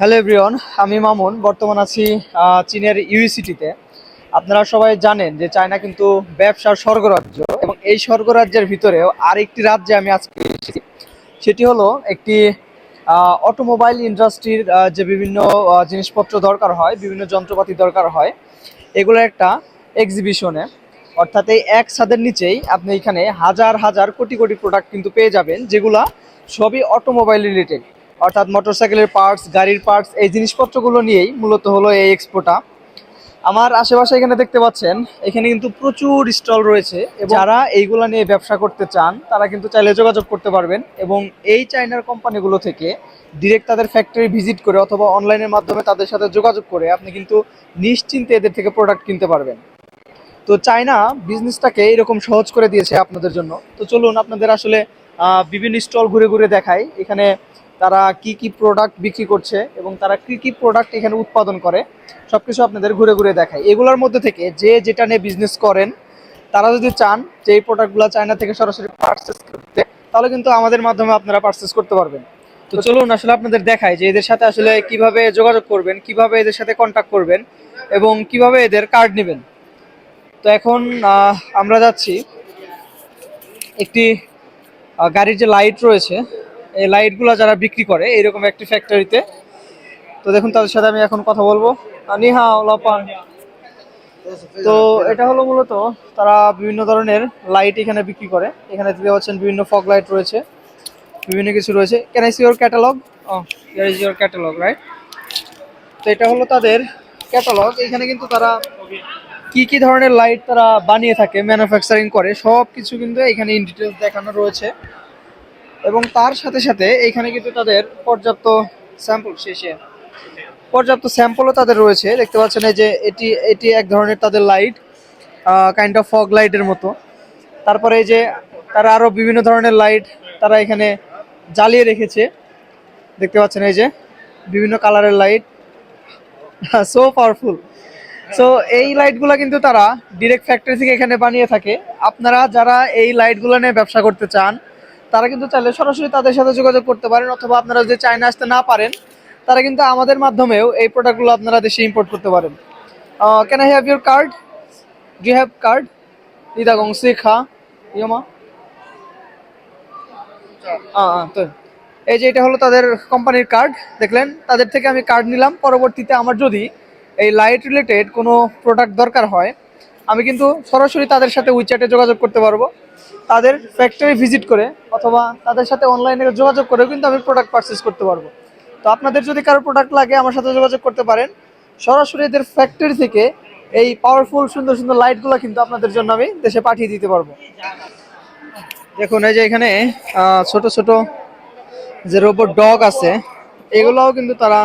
Hello everyone, আমি মামুন। বর্তমান আছি চীনের ইউনিভার্সিটিতে। আপনারা সবাই জানেন যে চায়না কিন্তু ব্যবসার স্বর্গরাজ্য, এবং এই স্বর্গরাজ্যের ভিতরেও আরেকটি রাজ্যে আমি আজকে এসেছি। সেটি হলো একটি অটোমোবাইল ইন্ডাস্ট্রির যে বিভিন্ন জিনিসপত্র দরকার হয়, বিভিন্ন যন্ত্রপাতি দরকার হয়, এগুলোর একটা এক্সিবিশনে। অর্থাৎ এই এক ছাদের নিচেই আপনি এখানে হাজার হাজার কোটি কোটি প্রোডাক্ট কিন্তু পেয়ে যাবেন, যেগুলা সবই অটোমোবাইল রিলেটেড। অর্থাৎ মোটরসাইকেলের পার্টস, গাড়ির পার্টস, এই জিনিসপত্রগুলো নিয়েই মূলত হলো এই এক্সপোটা। আমার আশেপাশে এখানে দেখতে পাচ্ছেন, এখানে কিন্তু প্রচুর স্টল রয়েছে, এবং যারা এইগুলা নিয়ে ব্যবসা করতে চান তারা কিন্তু চাইলে যোগাযোগ করতে পারবেন, এবং এই চাইনার কোম্পানিগুলো থেকে ডিরেক্ট তাদের ফ্যাক্টরি ভিজিট করে অথবা অনলাইনের মাধ্যমে তাদের সাথে যোগাযোগ করে আপনি কিন্তু নিশ্চিন্তে এদের থেকে প্রোডাক্ট কিনতে পারবেন। তো চায়না বিজনেসটাকে এরকম সহজ করে দিয়েছে আপনাদের জন্য। তো চলুন আপনাদের আসলে বিভিন্ন স্টল ঘুরে ঘুরে দেখাই, এখানে তারা কি কি প্রোডাক্ট বিক্রি করছে এবং তারা কি কি প্রোডাক্ট এখানে উৎপাদন করে, সবকিছু আপনাদের ঘুরে ঘুরে দেখাই। এগুলোর মধ্যে থেকে যে যেটা নিয়ে বিজনেস করেন, তারা যদি চান যে এই প্রোডাক্টগুলো চায়না থেকে সরাসরি পারচেস করতে, তাহলে কিন্তু আমাদের মাধ্যমে আপনারা পারচেস করতে পারবেন। তো চলুন আসলে আপনাদের দেখাই যে এদের সাথে আসলে কিভাবে যোগাযোগ করবেন, কিভাবে এদের সাথে কন্ট্যাক্ট করবেন, এবং কিভাবে এদের কার্ড নেবেন। তো এখন আমরা যাচ্ছি একটি গাড়ির যে লাইট রয়েছে, এই লাইটগুলো যারা বিক্রি করে এইরকম একটি ফ্যাক্টরিতে। তো দেখুন তাদের সাথে আমি এখন কথা বলবো। নিহা লাপান। তো এটা হলো মূলত তারা বিভিন্ন ধরনের লাইট এখানে বিক্রি করে। এখানে দেখতে পাচ্ছেন বিভিন্ন ফগ লাইট রয়েছে, বিভিন্ন কিছু রয়েছে। Can I C your catalogue? Here is your catalogue, right? তো এটা হলো তাদের ক্যাটালগ। এখানে কিন্তু তারা কি কি ধরনের লাইট তারা বানিয়ে থাকে, ম্যানুফ্যাকচারিং করে, সব কিছু কিন্তু এখানে ইন ডিটেলস দেখানো রয়েছে। এবং তার সাথে সাথে এখানে কিন্তু তাদের পর্যাপ্ত স্যাম্পলও তাদের রয়েছে। দেখতে পাচ্ছেন এই যে এটি এটি এক ধরনের তাদের লাইট, কাইন্ড অফ ফগ লাইটের মতো। তারপরে এই যে তারা আরও বিভিন্ন ধরনের লাইট তারা এখানে জ্বালিয়ে রেখেছে। দেখতে পাচ্ছেন এই যে বিভিন্ন কালারের লাইট, সো পাওয়ারফুল। সো এই লাইটগুলো কিন্তু তারা ডিরেক্ট ফ্যাক্টরি থেকে এখানে বানিয়ে থাকে। আপনারা যারা এই লাইটগুলো নিয়ে ব্যবসা করতে চান, তারা কিন্তু চাইলে সরাসরি তাদের সাথে যোগাযোগ করতে পারেন, অথবা আপনারা যদি চায়না আসতে না পারেন, তারা কিন্তু আমাদের মাধ্যমেও এই প্রোডাক্টগুলো আপনারা দেশে ইম্পোর্ট করতে পারেন। Can I have your card? Do you have card? ইদা গংসি খা ইয়মা। তো এই যে এটা হলো তাদের কোম্পানির কার্ড। দেখলেন, তাদের থেকে আমি কার্ড নিলাম। পরবর্তীতে আমার যদি এই লাইট রিলেটেড কোনো প্রোডাক্ট দরকার হয়, আমি কিন্তু সরাসরি তাদের সাথে উইচ্যাটে যোগাযোগ করতে পারবো, তাদের ফ্যাক্টরি ভিজিট করে অথবা তাদের সাথে অনলাইনে যোগাযোগ করেও কিন্তু আমি প্রোডাক্ট পারচেস করতে পারবো। তো আপনাদের যদি কারো প্রোডাক্ট লাগে আমার সাথে যোগাযোগ করতে পারেন। সরাসরি এদের ফ্যাক্টরি থেকে এই পাওয়ারফুল সুন্দর সুন্দর লাইটগুলো কিন্তু আপনাদের জন্য আমি দেশে পাঠিয়ে দিতে পারবো। দেখুন এই যে এখানে ছোট ছোট যে রোবট ডগ আছে, এগুলোও কিন্তু তারা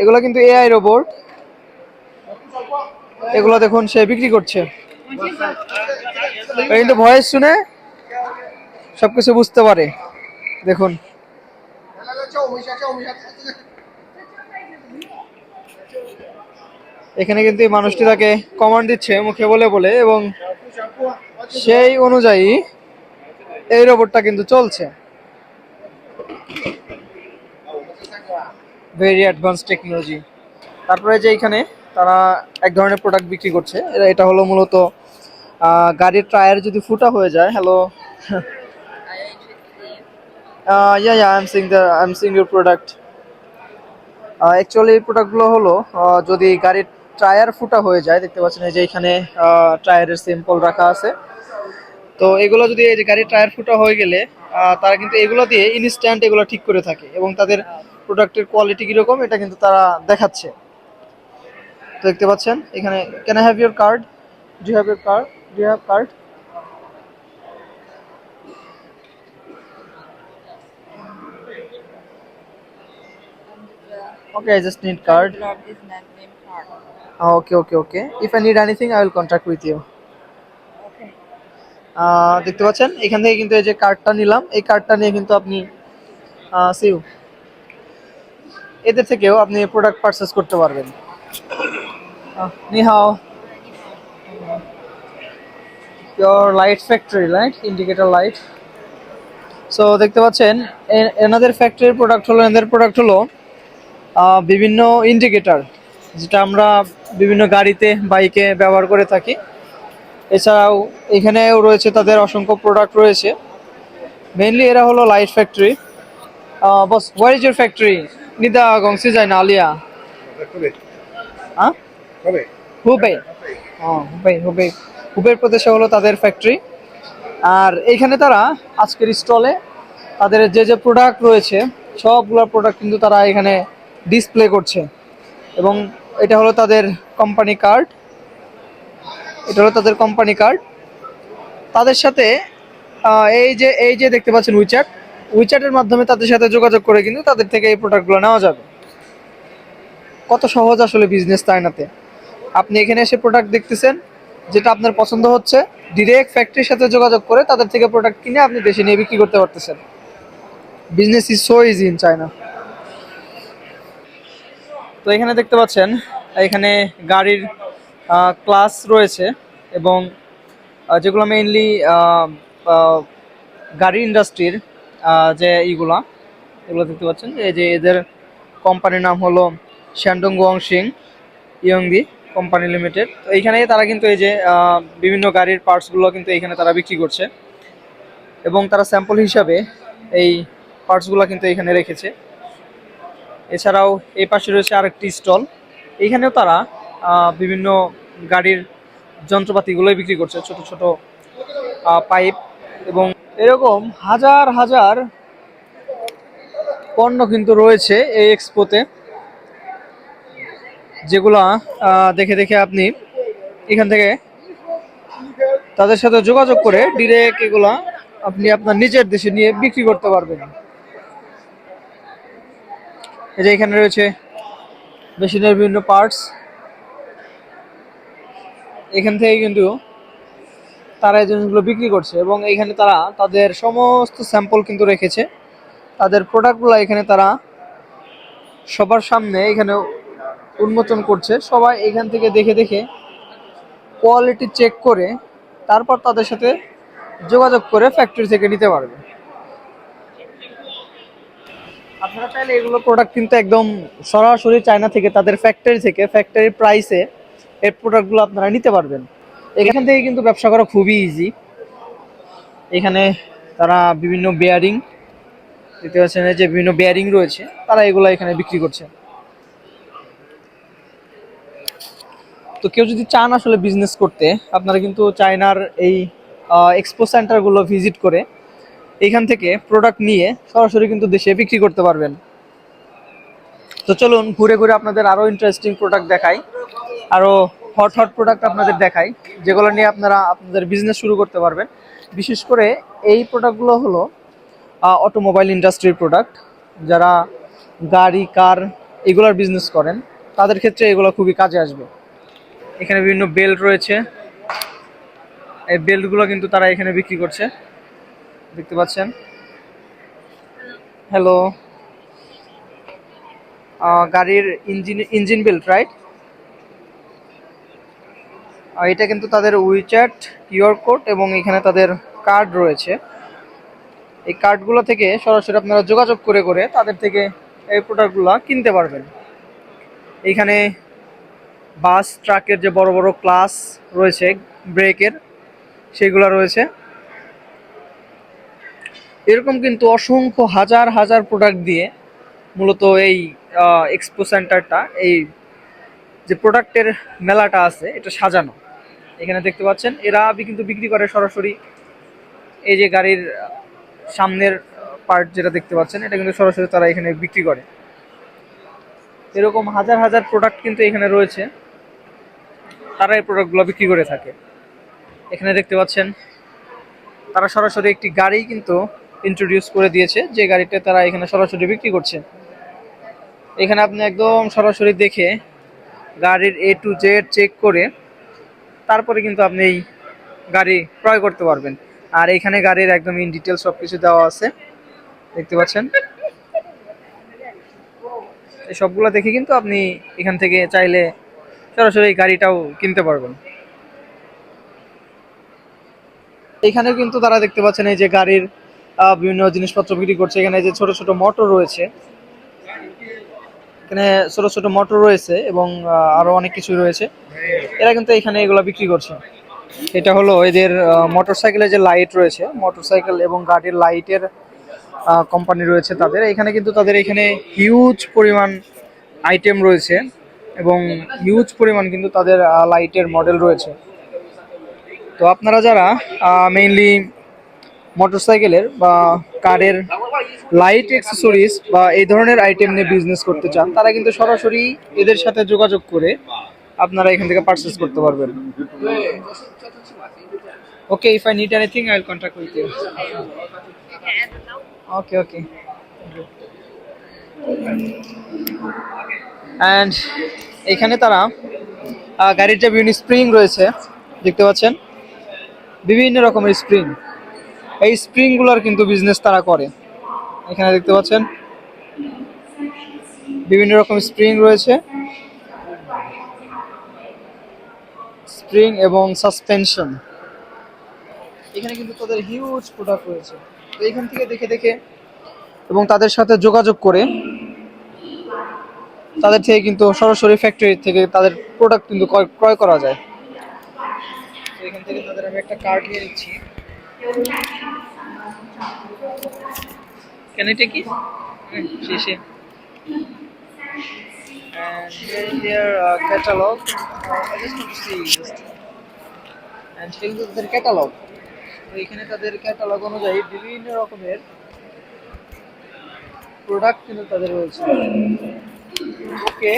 এগুলো কিন্তু এআই রোবট। এগুলো দেখুন সে বিক্রি করছে, কিন্তু ভয়েস শুনে সবকিছু বুঝতে পারে। দেখুন এখানে কিন্তু এই মানুষটি তাকে কমান্ড দিচ্ছে মুখে বলে বলে, এবং সেই অনুযায়ী এই রোবটটা কিন্তু চলছে। Very advance technology. তারপরে যে এখানে তারা এক ধরনের প্রোডাক্ট বিক্রি করছে, এটা হলো মূলত গাড়ির টায়ার যদি ফুটা হয়ে যায়। Hello, I am Singh your product. Actually এই প্রোডাক্টগুলো হলো যদি গাড়ির টায়ার ফুটা হয়ে যায়, দেখতে পাচ্ছেন এই যে এখানে টায়ারের স্যাম্পল রাখা আছে। তো এগুলো যদি এই যে গাড়ির টায়ার ফুটা হয়ে গেলে তারা কিন্তু এগুলো দিয়ে ইনস্ট্যান্ট এগুলো ঠিক করে থাকে, এবং তাদের প্রোডাক্টের কোয়ালিটি কীরকম এটা কিন্তু তারা দেখাচ্ছে। তো দেখতে পাচ্ছেন এখানে can I have your card? Do you have your card? Do you have card? Okay, I just need card. Okay, okay, okay. If I need anything, I will contact with you. দেখতে পাচ্ছেন এখান থেকে কিন্তু এই যে কার্ডটা নিলাম, এই কার্ডটা নিয়ে কিন্তু আপনি সিউ এদের থেকেও আপনি প্রোডাক্ট পারচেস করতে পারবেন। নি হাও। Pure light factory, light indicator light. So দেখতে পাচ্ছেন এনাদের ফ্যাক্টরির প্রোডাক্ট হলো, এনাদের প্রোডাক্ট হলো বিভিন্ন ইন্ডিকেটর, যেটা আমরা বিভিন্ন গাড়িতে বাইকে ব্যবহার করে থাকি। এছাড়াও এখানেও রয়েছে তাদের অসংখ্য প্রোডাক্ট রয়েছে। মেইনলি এরা হলো light factory. Boss, where is your factory? নিদা গংসি যায় না আলিয়া? হ্যাঁ, হুবেই। হুবেই হুবেই প্রদেশে হলো তাদের ফ্যাক্টরি। আর এইখানে তারা আজকের স্টলে তাদের যে যে প্রোডাক্ট রয়েছে সবগুলো প্রোডাক্ট কিন্তু তারা এখানে ডিসপ্লে করছে। এবং এটা হলো তাদের কোম্পানি কার্ড, এটা হলো তাদের কোম্পানি কার্ড। তাদের সাথে এই যে দেখতে পাচ্ছেন উইচ্যাট, উইচ্যাটের মাধ্যমে তাদের সাথে যোগাযোগ করে কিন্তু তাদের থেকে এই প্রোডাক্টগুলো নেওয়া যাবে। কত সহজ আসলে বিজনেস চায়নাতে। আপনি এখানে এসে প্রোডাক্ট দেখতেছেন, যেটা আপনার পছন্দ হচ্ছে, ডিরেক্ট ফ্যাক্টরির সাথে যোগাযোগ করে তাদের থেকে প্রোডাক্ট কিনে আপনি দেশে নিয়ে বিক্রি করতে পারতেছেন। Business is so easy in China. তো এখানে দেখতে পাচ্ছেন এখানে গাড়ির ক্লাস রয়েছে, এবং যেগুলো মেইনলি গাড়ি ইন্ডাস্ট্রির যে এগুলো দেখতে পাচ্ছেন। এই যে এদের কোম্পানির নাম হলো শ্যান্ডং ওয়াংশিং ইয়ংদি কোম্পানি লিমিটেড। তো এইখানে তারা কিন্তু এই যে বিভিন্ন গাড়ির পার্টসগুলো কিন্তু এইখানে তারা বিক্রি করছে, এবং তারা স্যাম্পল হিসাবে এই পার্টসগুলো কিন্তু এখানে রেখেছে। এছাড়াও এই পাশে রয়েছে আরেকটি স্টল, এইখানেও তারা বিভিন্ন গাড়ির যন্ত্রপাতিগুলোই বিক্রি করছে, ছোট ছোট পাইপ এবং এরকম হাজার হাজার পণ্য কিন্তু রয়েছে এই এক্সপোতে, যেগুলা দেখে দেখে আপনি এখান থেকে তাদের সাথে যোগাযোগ করে ডিরেক্ট এগুলা আপনি আপনার নিজের দেশে নিয়ে বিক্রি করতে পারবেন। এই যে এখানে রয়েছে মেশিনের বিভিন্ন পার্টস, এখান থেকে কিন্তু তারা এই জিনিসগুলো বিক্রি করছে, এবং এখানে তারা তাদের সমস্ত স্যাম্পল কিন্তু রেখেছে। তাদের প্রোডাক্টগুলো এখানে তারা সবার সামনে এখানে উন্মোচন করছে। সবাই এখান থেকে দেখে দেখে কোয়ালিটি চেক করে তারপর তাদের সাথে যোগাযোগ করে ফ্যাক্টরি থেকে নিতে পারবে। আপনারা চাইলে এগুলো প্রোডাক্ট কিন্তু একদম সরাসরি চায়না থেকে তাদের ফ্যাক্টরি থেকে ফ্যাক্টরি প্রাইসে এই প্রোডাক্টগুলো আপনারা নিতে পারবেন। এখান থেকে কিন্তু ব্যবসা করা খুবই ইজি। এখানে তারা বিভিন্ন বেয়ারিং দেখতে পাচ্ছেন, যে বিভিন্ন বেয়ারিং রয়েছে তারা এগুলো এখানে বিক্রি করছে। তো কেউ যদি চান আসলে বিজনেস করতে, আপনারা কিন্তু চায়নার এই এক্সপো সেন্টারগুলো ভিজিট করে এখান থেকে প্রোডাক্ট নিয়ে সরাসরি কিন্তু দেশে বিক্রি করতে পারবেন। তো চলুন ঘুরে ঘুরে আপনাদের আরও ইন্টারেস্টিং প্রোডাক্ট দেখাই, আরও হট হট প্রোডাক্ট আপনাদের দেখাই, যেগুলো নিয়ে আপনারা আপনাদের বিজনেস শুরু করতে পারবেন। বিশেষ করে এই প্রোডাক্টগুলো হলো অটোমোবাইল ইন্ডাস্ট্রির প্রোডাক্ট। যারা গাড়ি, কার এগুলোর বিজনেস করেন তাদের ক্ষেত্রে এগুলো খুবই কাজে আসবে। এখানে বিভিন্ন বেল্ট রয়েছে, এই বেল্টগুলো কিন্তু তারা এখানে বিক্রি করছে, দেখতে পাচ্ছেন। হ্যালো, গাড়ির ইঞ্জিন বেল্ট, রাইট? এটা কিন্তু তাদের উইচ্যাট কিউআর কোড এবং এখানে তাদের কার্ড রয়েছে। এই কার্ডগুলো থেকে সরাসরি আপনারা যোগাযোগ করে করে তাদের থেকে এই প্রোডাক্টগুলো কিনতে পারবেন। এখানে বাস, ট্রাকের যে বড় বড় ক্লাস রয়েছে ব্রেকের, সেগুলো রয়েছে। এরকম কিন্তু অসংখ্য হাজার হাজার প্রোডাক্ট দিয়ে মূলত এই এক্সপো সেন্টারটা, এই যে প্রোডাক্টের মেলাটা আছে এটা সাজানো। এখানে দেখতে পাচ্ছেন এরা কিন্তু বিক্রি করে সরাসরি এই যে গাড়ির সামনের পার্ট যেটা দেখতে পাচ্ছেন, এটা কিন্তু সরাসরি তারা এখানে বিক্রি করে। এরকম হাজার হাজার প্রোডাক্ট কিন্তু এখানে রয়েছে, তারা এই প্রোডাক্টগুলো বিক্রি করে থাকে। এখানে দেখতে পাচ্ছেন তারা সরাসরি একটি গাড়ি কিন্তু ইন্ট্রোডিউস করে দিয়েছে, যে গাড়িটা তারা এখানে সরাসরি বিক্রি করছে। এখানে আপনি একদম সরাসরি দেখে গাড়ির A to Z চেক করে তারপরে কিন্তু আপনি এই গাড়ি ক্রয় করতে পারবেন। আর এখানে গাড়ির একদম ইন ডিটেলস সব কিছু দেওয়া আছে, দেখতে পাচ্ছেন। এই সবগুলো দেখে কিন্তু আপনি এখান থেকে চাইলে সরাসরি এই গাড়িটাও কিনতে পারবেন। এখানে কিন্তু তারা দেখতে পাচ্ছেন এই যে গাড়ির বিভিন্ন জিনিসপত্র বিক্রি করছে। এখানে যে ছোট ছোট মোটর রয়েছে, এখানে ছোট ছোট মোটর রয়েছে এবং আরো অনেক কিছু রয়েছে। এরা কিন্তু এখানে এগুলো বিক্রি করছে। এটা হলো এদের মোটরসাইকেলের যে লাইট রয়েছে, মোটরসাইকেল এবং গাড়ির লাইটের কোম্পানি রয়েছে তাদের। এখানে কিন্তু তাদের এখানে হিউজ পরিমাণ আইটেম রয়েছে এবং হিউজ পরিমাণ কিন্তু তাদের লাইটের মডেল রয়েছে। তো আপনারা যারা মেইনলি মোটরসাইকেলের বা কারের লাইট অ্যাক্সেসরিজ বা এই ধরনের আইটেম নিয়ে বিজনেস করতে চান, তারা কিন্তু সরাসরি এদের সাথে যোগাযোগ করে আপনারা এখান থেকে পারচেস করতে পারবেন। Okay, if I need anything I will contact with you. Okay okay. And এখানে তারা গাড়ির যে বিভিন্ন স্প্রিং রয়েছে দেখতে পাচ্ছেন, বিভিন্ন রকমের স্প্রিং, এই স্প্রিংগুলোর কিন্তু বিজনেস তারা করে। এখানে দেখতে পাচ্ছেন বিভিন্ন রকম স্প্রিং রয়েছে, স্প্রিং এবং সাসপেনশন। এখানে কিন্তু তাদের হিউজ প্রোডাক্ট রয়েছে। তো এখান থেকে দেখে দেখে এবং তাদের সাথে যোগাযোগ করে তাদের থেকে কিন্তু সরাসরি ফ্যাক্টরি থেকে তাদের প্রোডাক্ট কিন্তু ক্রয় করা যায়। তো এখান থেকে তাদের আমি একটা কার্ড নিয়ে নিচ্ছি। Can I take it? Sure. And here catalog. I just want to see just. And here is their catalog. তো এখানে তাদের ক্যাটালগ অনুযায়ী বিভিন্ন রকমের প্রোডাক্ট কিন্তু তাদের রয়েছে। ওকে,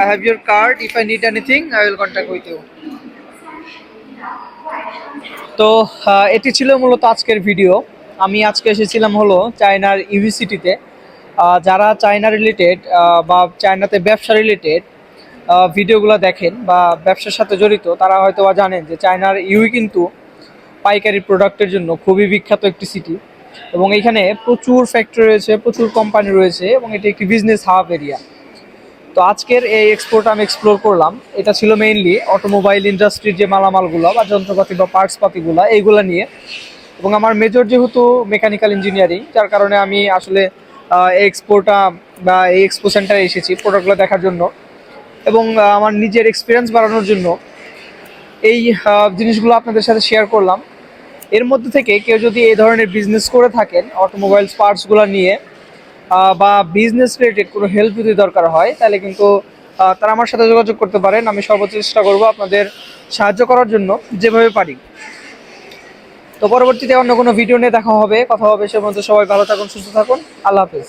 I have your card. If I need anything, I will contact with you. তো এটি ছিল মূলত আজকের ভিডিও। আমি আজকে এসেছিলাম হলো চায়নার ইউনিভার্সিটিতে। যারা চায়না রিলেটেড বা চায়নাতে ব্যবসা রিলেটেড ভিডিওগুলো দেখেন বা ব্যবসার সাথে জড়িত, তারা হয়তো বা জানেন যে চায়নার কিন্তু পাইকারি প্রোডাক্টের জন্য খুবই বিখ্যাত একটি সিটি এবং এখানে প্রচুর ফ্যাক্টরি রয়েছে, প্রচুর কোম্পানি রয়েছে এবং এটি একটি বিজনেস হাব এরিয়া। তো আজকের এই এক্সপোর্ট আমি এক্সপ্লোর করলাম। এটা ছিল মেইনলি অটোমোবাইল ইন্ডাস্ট্রির যে মালামালগুলো বা যন্ত্রপাতি বা পার্টসপাতিগুলো এইগুলো নিয়ে, এবং আমার মেজর যেহেতু মেকানিক্যাল ইঞ্জিনিয়ারিং, যার কারণে আমি আসলে এই এক্সপোটা বা এই এক্সপো সেন্টারে এসেছি প্রোডাক্টগুলো দেখার জন্য এবং আমার নিজের এক্সপিরিয়েন্স বাড়ানোর জন্য এই জিনিসগুলো আপনাদের সাথে শেয়ার করলাম। এর মধ্যে থেকে কেউ যদি এই ধরনের বিজনেস করে থাকেন, অটোমোবাইলস পার্টসগুলো নিয়ে বা বিজনেস রিলেটেড কোনো হেল্প যদি দরকার হয়, তাহলে কিন্তু তারা আমার সাথে যোগাযোগ করতে পারেন। আমি সর্বোচ্চ চেষ্টা করব আপনাদের সাহায্য করার জন্য যেভাবে পারি। তো পরবর্তীতে অন্য কোনো ভিডিও নিয়ে দেখা হবে, কথা হবে। সে পর্যন্ত সবাই ভালো থাকুন, সুস্থ থাকুন। আল্লাহ হাফেজ।